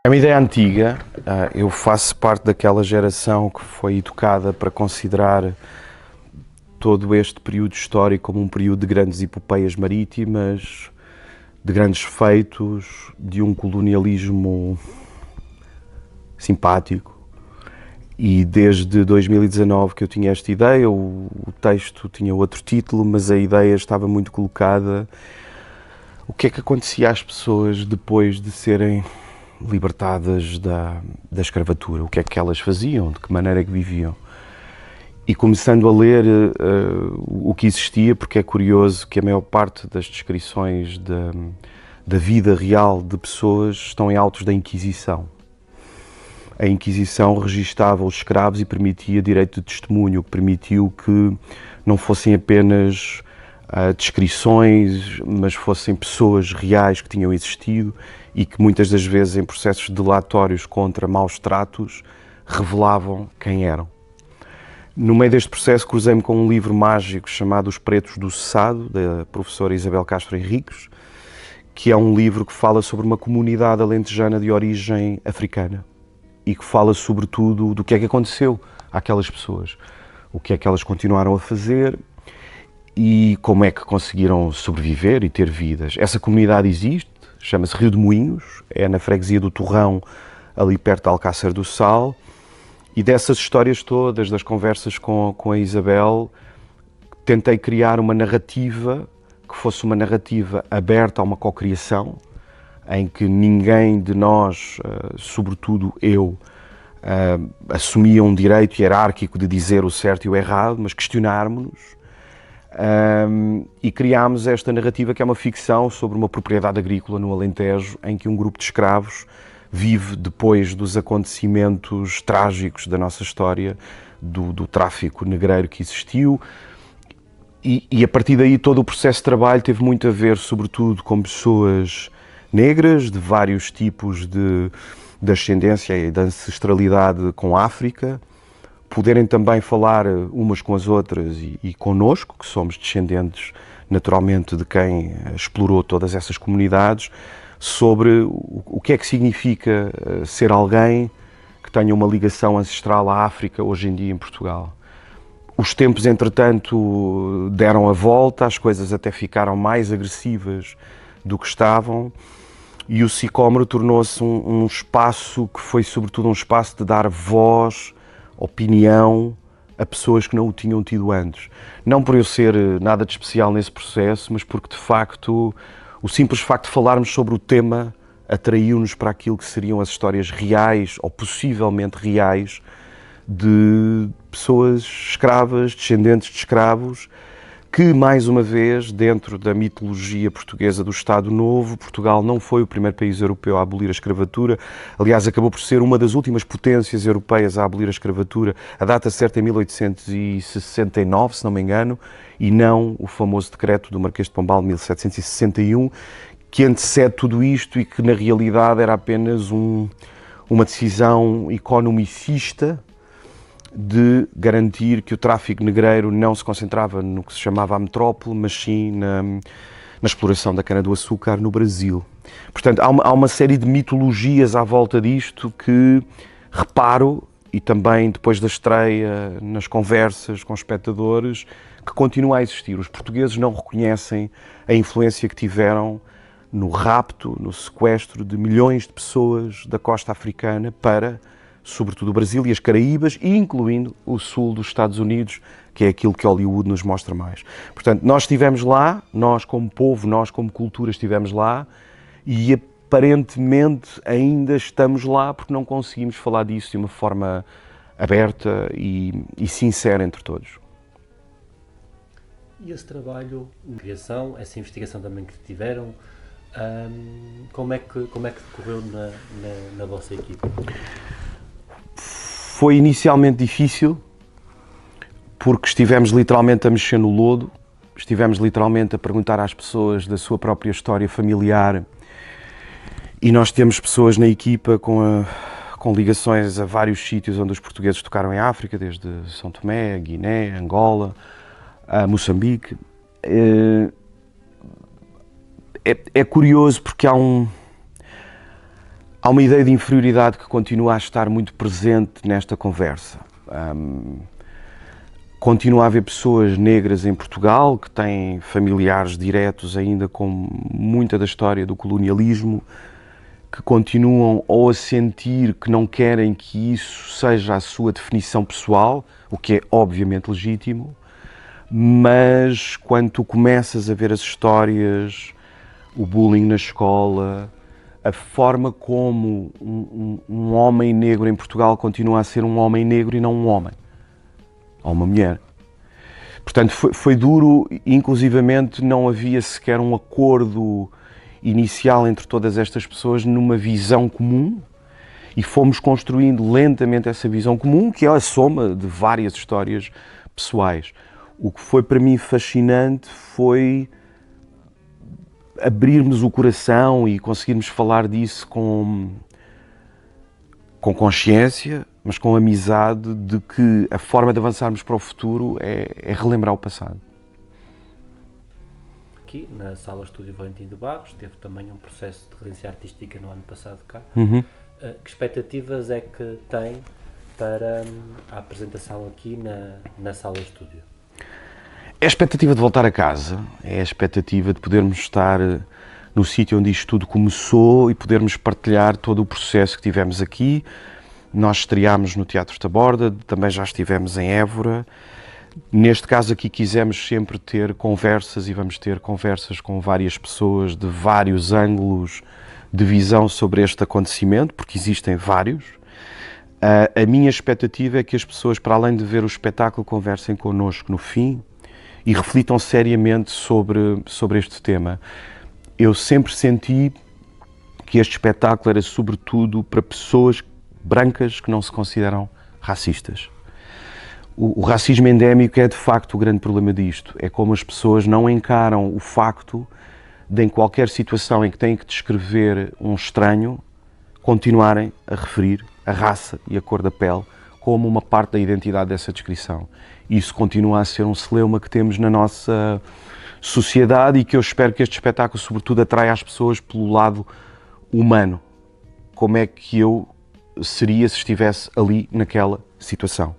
É uma ideia antiga. Eu faço parte daquela geração que foi educada para considerar todo este período histórico como um período de grandes epopeias marítimas, de grandes feitos, de um colonialismo simpático. E desde 2019 que eu tinha esta ideia, o texto tinha outro título, mas a ideia estava muito colocada. O que é que acontecia às pessoas depois de serem libertadas da escravatura? O que é que elas faziam? De que maneira é que viviam? E começando a ler o que existia, porque é curioso que a maior parte das descrições da vida real de pessoas estão em autos da Inquisição. A Inquisição registava os escravos e permitia direito de testemunho, o que permitiu que não fossem apenas descrições, mas fossem pessoas reais que tinham existido e que muitas das vezes em processos delatórios contra maus tratos revelavam quem eram. No meio deste processo cruzei-me com um livro mágico chamado Os Pretos do Cessado, da professora Isabel Castro Henriques, que é um livro que fala sobre uma comunidade alentejana de origem africana e que fala sobretudo do que é que aconteceu àquelas pessoas, o que é que elas continuaram a fazer e como é que conseguiram sobreviver e ter vidas. Essa comunidade existe, chama-se Rio de Moinhos, é na freguesia do Torrão, ali perto de Alcácer do Sal, e dessas histórias todas, das conversas com a Isabel, tentei criar uma narrativa que fosse uma narrativa aberta a uma cocriação, em que ninguém de nós, sobretudo eu, assumia um direito hierárquico de dizer o certo e o errado, mas questionarmos-nos. E criámos esta narrativa que é uma ficção sobre uma propriedade agrícola no Alentejo, em que um grupo de escravos vive depois dos acontecimentos trágicos da nossa história, do tráfico negreiro que existiu. E a partir daí todo o processo de trabalho teve muito a ver, sobretudo, com pessoas negras, de vários tipos de ascendência e de ancestralidade com a África, poderem também falar umas com as outras e connosco, que somos descendentes naturalmente de quem explorou todas essas comunidades, sobre o que é que significa ser alguém que tenha uma ligação ancestral à África hoje em dia em Portugal. Os tempos, entretanto, deram a volta, as coisas até ficaram mais agressivas do que estavam, e o Sicómoro tornou-se um espaço que foi sobretudo um espaço de dar voz, opinião a pessoas que não o tinham tido antes. Não por eu ser nada de especial nesse processo, mas porque de facto o simples facto de falarmos sobre o tema atraiu-nos para aquilo que seriam as histórias reais ou possivelmente reais de pessoas escravas, descendentes de escravos, que, mais uma vez, dentro da mitologia portuguesa do Estado Novo, Portugal não foi o primeiro país europeu a abolir a escravatura. Aliás, acabou por ser uma das últimas potências europeias a abolir a escravatura. A data certa é 1869, se não me engano, e não o famoso decreto do Marquês de Pombal de 1761, que antecede tudo isto e que, na realidade, era apenas uma decisão economicista de garantir que o tráfico negreiro não se concentrava no que se chamava a metrópole, mas sim na exploração da cana-do-açúcar no Brasil. Portanto, há uma série de mitologias à volta disto que reparo, e também depois da estreia, nas conversas com espectadores, que continua a existir. Os portugueses não reconhecem a influência que tiveram no rapto, no sequestro de milhões de pessoas da costa africana para, sobretudo, o Brasil e as Caraíbas, incluindo o sul dos Estados Unidos, que é aquilo que Hollywood nos mostra mais. Portanto, nós estivemos lá, nós como povo, nós como cultura estivemos lá e aparentemente ainda estamos lá porque não conseguimos falar disso de uma forma aberta e sincera entre todos. E esse trabalho de criação, essa investigação também que tiveram, como é que decorreu na vossa equipa? Foi inicialmente difícil, porque estivemos literalmente a mexer no lodo, estivemos literalmente a perguntar às pessoas da sua própria história familiar, e nós temos pessoas na equipa com ligações a vários sítios onde os portugueses tocaram em África, desde São Tomé, Guiné, Angola, a Moçambique. É curioso porque há Há uma ideia de inferioridade que continua a estar muito presente nesta conversa. Continua a haver pessoas negras em Portugal que têm familiares diretos ainda com muita da história do colonialismo, que continuam ou a sentir que não querem que isso seja a sua definição pessoal, o que é obviamente legítimo, mas quando tu começas a ver as histórias, o bullying na escola, a forma como um homem negro em Portugal continua a ser um homem negro e não um homem, ou uma mulher. Portanto, foi duro, inclusivamente não havia sequer um acordo inicial entre todas estas pessoas numa visão comum, e fomos construindo lentamente essa visão comum, que é a soma de várias histórias pessoais. O que foi para mim fascinante foi abrirmos o coração e conseguirmos falar disso com consciência, mas com amizade, de que a forma de avançarmos para o futuro é relembrar o passado. Aqui na Sala Estúdio Valentim de Barros, teve também um processo de residência artística no ano passado cá. Que expectativas é que tem para a apresentação aqui na Sala Estúdio? É a expectativa de voltar a casa, é a expectativa de podermos estar no sítio onde isto tudo começou e podermos partilhar todo o processo que tivemos aqui. Nós estreámos no Teatro Taborda, também já estivemos em Évora. Neste caso aqui quisemos sempre ter conversas, e vamos ter conversas com várias pessoas de vários ângulos de visão sobre este acontecimento, porque existem vários. A minha expectativa é que as pessoas, para além de ver o espetáculo, conversem connosco no fim e reflitam seriamente sobre este tema. Eu sempre senti que este espetáculo era sobretudo para pessoas brancas que não se consideram racistas. O racismo endémico é de facto o grande problema disto. É como as pessoas não encaram o facto de, em qualquer situação em que têm que descrever um estranho, continuarem a referir a raça e a cor da pele como uma parte da identidade dessa descrição. Isso continua a ser um celeuma que temos na nossa sociedade e que eu espero que este espetáculo, sobretudo, atraia as pessoas pelo lado humano. Como é que eu seria se estivesse ali naquela situação?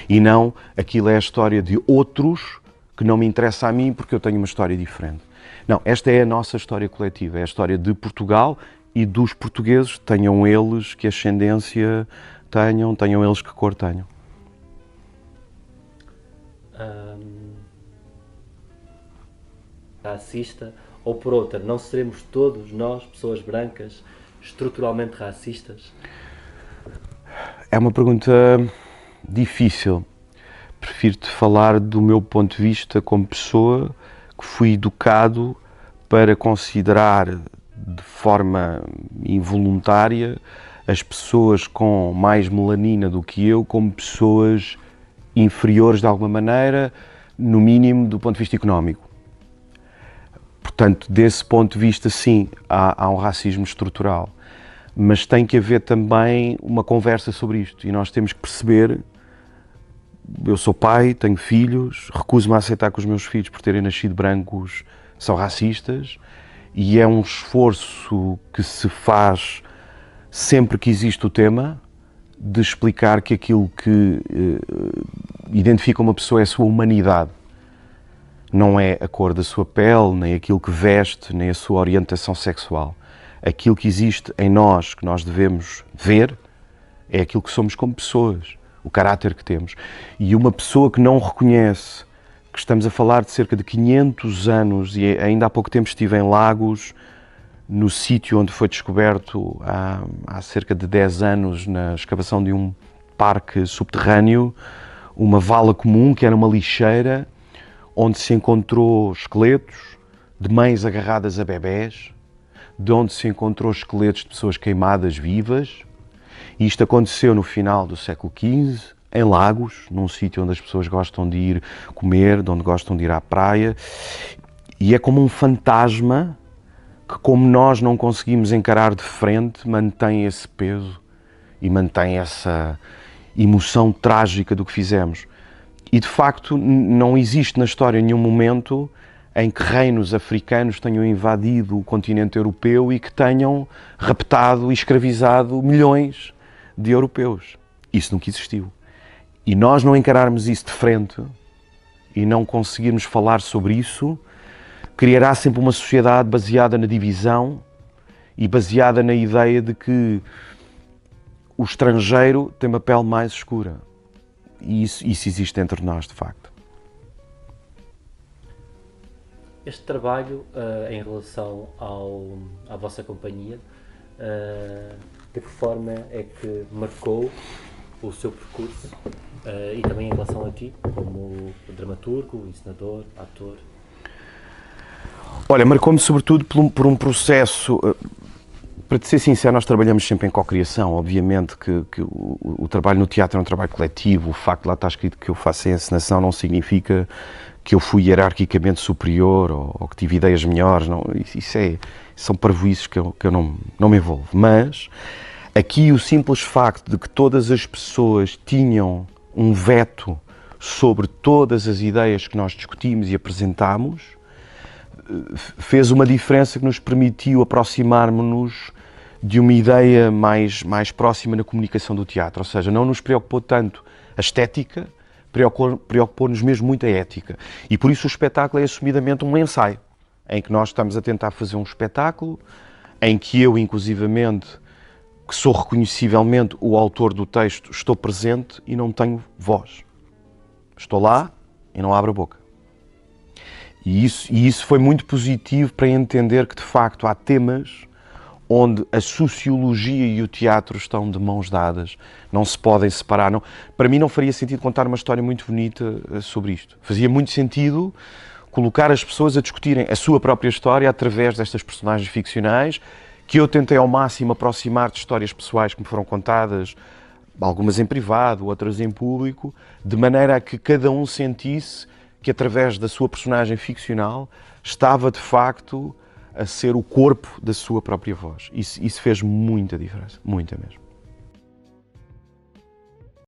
E não, aquilo é a história de outros que não me interessa a mim porque eu tenho uma história diferente. Não, esta é a nossa história coletiva, é a história de Portugal e dos portugueses, tenham eles que ascendência tenham eles que cor tenham. Racista, ou por outra, não seremos todos nós, pessoas brancas, estruturalmente racistas? É uma pergunta difícil. Prefiro-te falar do meu ponto de vista como pessoa que fui educado para considerar de forma involuntária as pessoas com mais melanina do que eu como pessoas inferiores de alguma maneira, no mínimo do ponto de vista económico. Portanto, desse ponto de vista, sim, há um racismo estrutural. Mas tem que haver também uma conversa sobre isto e nós temos que perceber. Eu sou pai, tenho filhos, recuso-me a aceitar que os meus filhos, por terem nascido brancos, são racistas, e é um esforço que se faz sempre que existe o tema, de explicar que aquilo que identifica uma pessoa é a sua humanidade. Não é a cor da sua pele, nem aquilo que veste, nem a sua orientação sexual. Aquilo que existe em nós, que nós devemos ver, é aquilo que somos como pessoas, o caráter que temos. E uma pessoa que não reconhece que estamos a falar de cerca de 500 anos, e ainda há pouco tempo estive em Lagos, no sítio onde foi descoberto há cerca de 10 anos, na escavação de um parque subterrâneo, uma vala comum que era uma lixeira, onde se encontrou esqueletos de mães agarradas a bebés, de onde se encontrou esqueletos de pessoas queimadas vivas. E isto aconteceu no final do século XV, em Lagos, num sítio onde as pessoas gostam de ir comer, de onde gostam de ir à praia. E é como um fantasma que, como nós não conseguimos encarar de frente, mantém esse peso e mantém essa emoção trágica do que fizemos. E, de facto, não existe na história nenhum momento em que reinos africanos tenham invadido o continente europeu e que tenham raptado e escravizado milhões de europeus. Isso nunca existiu. E nós não encararmos isso de frente e não conseguirmos falar sobre isso, criará sempre uma sociedade baseada na divisão e baseada na ideia de que o estrangeiro tem uma pele mais escura. E isso existe entre nós, de facto. Este trabalho, em relação à vossa companhia, de que forma é que marcou o seu percurso e também em relação a ti, como dramaturgo, encenador, ator? Olha, marcou-me sobretudo por um processo. Para te ser sincero, nós trabalhamos sempre em cocriação. Obviamente que o trabalho no teatro é um trabalho coletivo. O facto de lá estar escrito que eu faço a encenação não significa que eu fui hierarquicamente superior ou que tive ideias melhores. Não, são parvoíces que eu não me envolvo. Mas aqui o simples facto de que todas as pessoas tinham um veto sobre todas as ideias que nós discutimos e apresentámos fez uma diferença que nos permitiu aproximarmos-nos de uma ideia mais próxima na comunicação do teatro. Ou seja, não nos preocupou tanto a estética, preocupou-nos mesmo muito a ética. E por isso o espetáculo é assumidamente um ensaio, em que nós estamos a tentar fazer um espetáculo, em que eu, inclusivamente, que sou reconhecivelmente o autor do texto, estou presente e não tenho voz. Estou lá e não abro a boca. E isso foi muito positivo para entender que, de facto, há temas onde a sociologia e o teatro estão de mãos dadas, não se podem separar. Não. Para mim não faria sentido contar uma história muito bonita sobre isto. Fazia muito sentido colocar as pessoas a discutirem a sua própria história através destas personagens ficcionais, que eu tentei ao máximo aproximar de histórias pessoais que me foram contadas, algumas em privado, outras em público, de maneira a que cada um sentisse que através da sua personagem ficcional estava de facto a ser o corpo da sua própria voz. Isso fez muita diferença, muita mesmo.